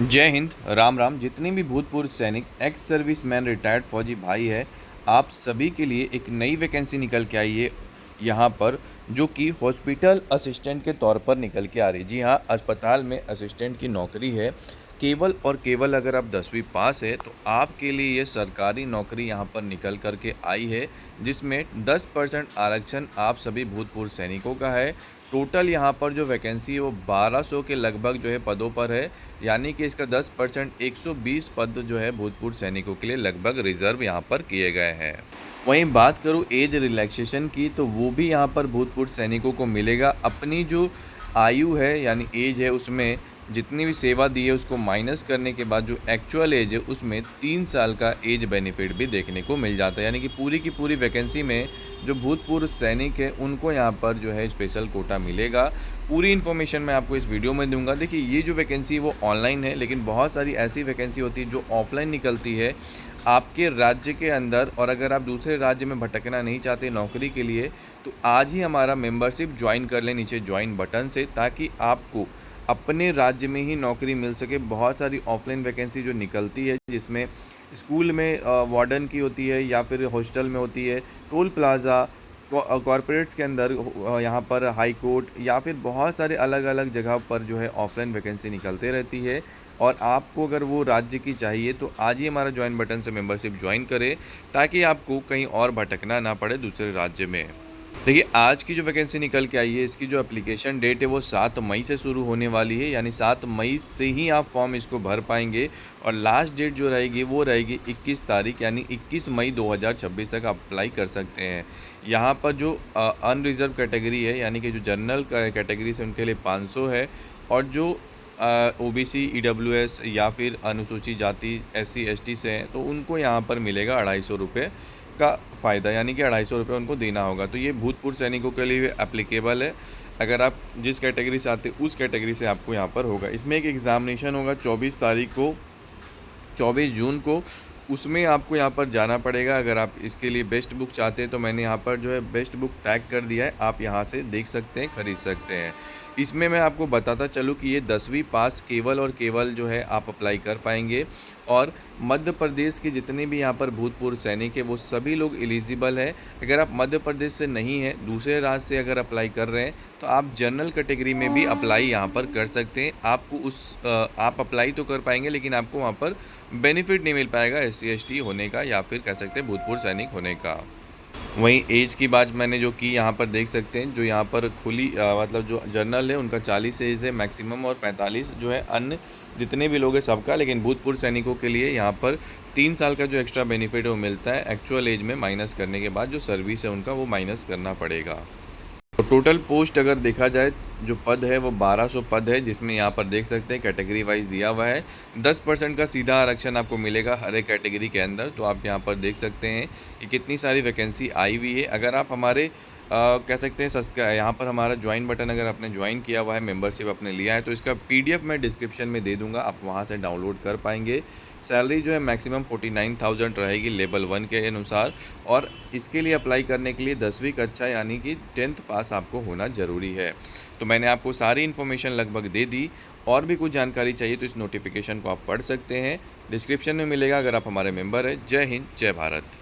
जय हिंद, राम राम। जितने भी भूतपूर्व सैनिक, एक्स सर्विस मैन, रिटायर्ड फौजी भाई है, आप सभी के लिए एक नई वैकेंसी निकल के आई है यहाँ पर, जो कि हॉस्पिटल असिस्टेंट के तौर पर निकल के आ रही है। जी हाँ, अस्पताल में असिस्टेंट की नौकरी है। केवल और केवल अगर आप 10वीं पास है तो आपके लिए ये सरकारी नौकरी यहाँ पर निकल कर के आई है, जिसमें 10% आरक्षण आप सभी भूतपूर्व सैनिकों का है। टोटल यहाँ पर जो वैकेंसी है वो 1200 के लगभग जो है पदों पर है, यानी कि इसका 10% 120 पद जो है भूतपूर्व सैनिकों के लिए लगभग रिजर्व यहाँ पर किए गए हैं। वहीं बात करूँ एज रिलैक्सेशन की, तो वो भी यहाँ पर भूतपूर्व सैनिकों को मिलेगा। अपनी जो आयु है यानी एज है, उसमें जितनी भी सेवा दी है उसको माइनस करने के बाद जो एक्चुअल एज है उसमें 3 साल का एज बेनिफिट भी देखने को मिल जाता है। यानी कि पूरी की पूरी वैकेंसी में जो भूतपूर्व सैनिक है उनको यहाँ पर जो है स्पेशल कोटा मिलेगा। पूरी इन्फॉर्मेशन मैं आपको इस वीडियो में दूंगा। देखिए, ये जो वैकेंसी है वो ऑनलाइन है, लेकिन बहुत सारी ऐसी वैकेंसी होती है जो ऑफलाइन निकलती है आपके राज्य के अंदर। और अगर आप दूसरे राज्य में भटकना नहीं चाहते नौकरी के लिए, तो आज ही हमारा मेंबरशिप ज्वाइन कर लें नीचे ज्वाइन बटन से, ताकि आपको अपने राज्य में ही नौकरी मिल सके। बहुत सारी ऑफलाइन वैकेंसी जो निकलती है, जिसमें स्कूल में वार्डन की होती है या फिर हॉस्टल में होती है, टोल प्लाज़ा, कॉरपोरेट्स के अंदर, यहाँ पर हाई कोर्ट, या फिर बहुत सारे अलग अलग जगह पर जो है ऑफलाइन वैकेंसी निकलते रहती है। और आपको अगर वो राज्य की चाहिए तो आज ही हमारा ज्वाइन बटन से मेंबरशिप ज्वाइन करें, ताकि आपको कहीं और भटकना ना पड़े दूसरे राज्य में। देखिए, आज की जो वैकेंसी निकल के आई है, इसकी जो एप्लीकेशन डेट है वो 7 मई से शुरू होने वाली है। यानी 7 मई से ही आप फॉर्म इसको भर पाएंगे, और लास्ट डेट जो रहेगी वो रहेगी 21 तारीख, यानी 21 मई 2026 तक आप अप्लाई कर सकते हैं। यहाँ पर जो अनरिजर्व कैटेगरी है, यानी कि जो जनरल कैटेगरी से उनके लिए 500 है, और जो ओबीसी, ईडब्ल्यूएस या फिर अनुसूचित जाति, एससी एसटी से हैं, तो उनको यहाँ पर मिलेगा 250 रुपये का फ़ायदा। यानी कि 250 रुपये उनको देना होगा। तो ये भूतपूर्व सैनिकों के लिए एप्लीकेबल है। अगर आप जिस कैटेगरी से आते हैं उस कैटेगरी से आपको यहाँ पर होगा। इसमें एक एग्ज़ामिनेशन होगा 24 तारीख को, 24 जून को। उसमें आपको यहाँ पर जाना पड़ेगा। अगर आप इसके लिए बेस्ट बुक चाहते हैं तो मैंने यहाँ पर जो है बेस्ट बुक टैग कर दिया है, आप यहाँ से देख सकते हैं, ख़रीद सकते हैं। इसमें मैं आपको बताता चलूँ कि ये 10वीं पास केवल और केवल जो है आप अप्लाई कर पाएंगे। और मध्य प्रदेश के जितने भी यहाँ पर भूतपूर्व सैनिक है वो सभी लोग एलिजिबल है। अगर आप मध्य प्रदेश से नहीं हैं, दूसरे राज्य से अगर अप्लाई कर रहे हैं, तो आप जनरल कैटेगरी में भी अप्लाई यहाँ पर कर सकते हैं। आपको आप अप्लाई तो कर पाएंगे, लेकिन आपको वहाँ पर बेनिफिट नहीं मिल पाएगा एससी एसटी होने का, या फिर कह सकते हैं भूतपूर्व सैनिक होने का। वहीं एज की बात मैंने जो की, यहाँ पर देख सकते हैं, जो यहाँ पर खुली मतलब जो जनरल है उनका 40 एज है मैक्सिमम, और 45 जो है अन्य जितने भी लोग हैं सबका। लेकिन भूतपूर्व सैनिकों के लिए यहाँ पर 3 साल का जो एक्स्ट्रा बेनिफिट है वो मिलता है एक्चुअल एज में माइनस करने के बाद। जो सर्विस है उनका वो माइनस करना पड़ेगा। तो टोटल पोस्ट अगर देखा जाए, जो पद है वो 1200 पद है, जिसमें यहाँ पर देख सकते हैं कैटेगरी वाइज दिया हुआ है। 10% का सीधा आरक्षण आपको मिलेगा हर एक कैटेगरी के अंदर। तो आप यहाँ पर देख सकते हैं कि कितनी सारी वैकेंसी आई हुई है। अगर आप हमारे कह सकते हैं यहाँ पर हमारा ज्वाइन बटन अगर आपने ज्वाइन किया हुआ है, मेंबरशिप आपने लिया है, तो इसका पीडीएफ मैं डिस्क्रिप्शन में दे दूंगा, आप वहाँ से डाउनलोड कर पाएंगे। सैलरी जो है मैक्सिमम 49,000 रहेगी लेवल 1 के अनुसार। और इसके लिए अप्लाई करने के लिए 10वीं कक्षा यानी कि 10th पास आपको होना ज़रूरी है। तो मैंने आपको सारी इन्फॉर्मेशन लगभग दे दी। और भी कुछ जानकारी चाहिए तो इस नोटिफिकेशन को आप पढ़ सकते हैं, डिस्क्रिप्शन में मिलेगा अगर आप हमारे मेंबर हैं। जय हिंद, जय भारत।